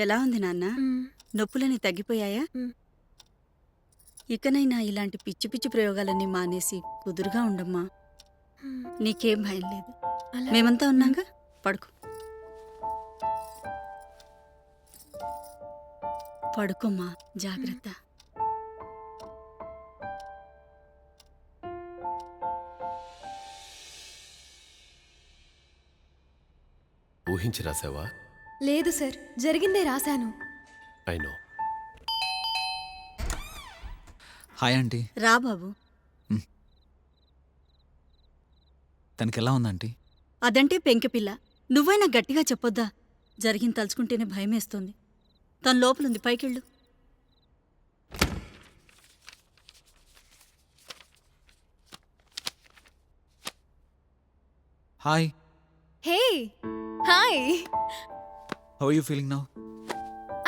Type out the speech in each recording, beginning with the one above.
ఎలా ఉంది నాన్న? నొప్పులని తగ్గిపోయాయా? ఇకనైనా ఇలాంటి పిచ్చి పిచ్చి ప్రయోగాలన్నీ మానేసి కుదురుగా ఉండమ్మా. నీకేం భయం లేదు. మేమంతా ఉన్నాగా, పడుకో. పడుకోమ్మా, జాగ్రత్త. ఊహించి రాసావా? లేదు సార్, జరిగిందే రాశాను. I know. Hi aunty. రా బాబు. తనకి ఎలా ఉందంటీ? అదంటే పెంకెపిల్ల. నువ్వైనా గట్టిగా చెప్పొద్దా? జరిగింది తలుచుకుంటేనే భయమేస్తోంది. తన లోపలుంది, పైకెళ్ళు. Hi. Hey hi. How are you feeling now?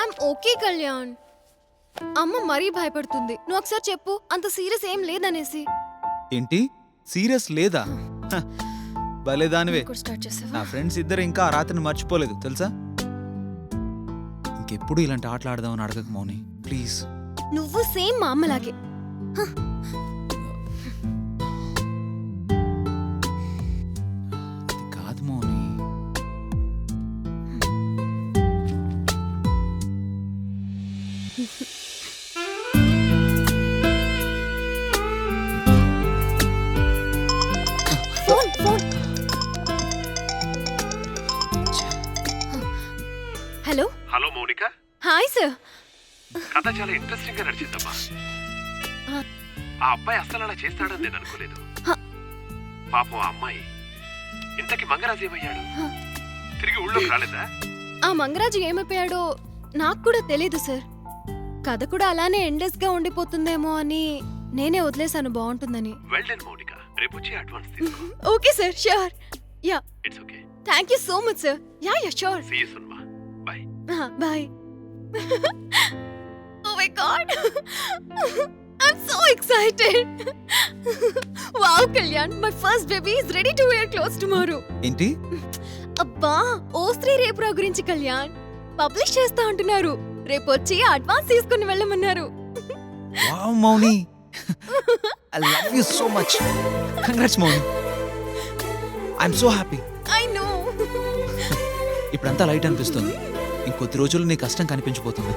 I'm okay Kalyan. అమ్మ మరీ భయపడుతుంది. నువ్వు ఒకసారి చెప్పు, అంత సీరియస్ ఏం లేదనేసి. ఏంటి, సీరియస్ లేదా? భలే దానివే. స్టార్ట్ చేసావా? నా ఫ్రెండ్స్ ఇద్దరు ఇంకా ఆ రాత్రిని మర్చిపోలేదు తెలుసా. ఇంకెప్పుడు ఇలాంటి ఆటలు ఆడదామని అడగక మౌని, ప్లీజ్. నువ్వు సేమ్ మా అమ్మలాగే. అది కాదు Mouni. Phone phone. Hello. Hello Mounika. Hi sir. కథ చాలా ఇంట్రెస్టింగ్ గా నడిచిందమ్మా. ఆ అబ్బాయి అస్సలు అలా చేస్తాడని నేను అనుకోలేదు. పాపం ఆ అమ్మాయి. ఇంతకి మంగరాజు ఏమయ్యాడు? తిరిగి ఊళ్ళోకి రాలేదా? ఆ మంగరాజు ఏమైపోయాడో నాకు కూడా తెలీదు సార్. కథ కూడా అలానే ఎండెస్ గా ఉండిపోతుందేమో అని నేనే వదిలేశాను, బాగుంటుందని. Well done Mounika. రేపు వచ్చి అడ్వాన్స్ తీసుకో. Okay sir, sure. Ya, it's okay. Thank you so much sir. Ya ya sure. See you soon మా. Bye. Bye. Oh my god, I'm so excited. Wow Kalyan, my first baby is ready to wear clothes tomorrow. ఏంటి? అబ్బా, ఓస్త్రీ రేపురా గురించి Kalyan publish చేస్తా అంటున్నారు. రేపు వచ్చి advance తీసుకుని వెళ్ళమన్నారు. Wow Mouni, I love you so much. Congrats Mouni. I'm so happy. I know. ఇప్పుడంతా లైట్ అనిపిస్తుంది. ఇంకొద్ది రోజుల్లో నీ కష్టం కనిపించిపోతుంది.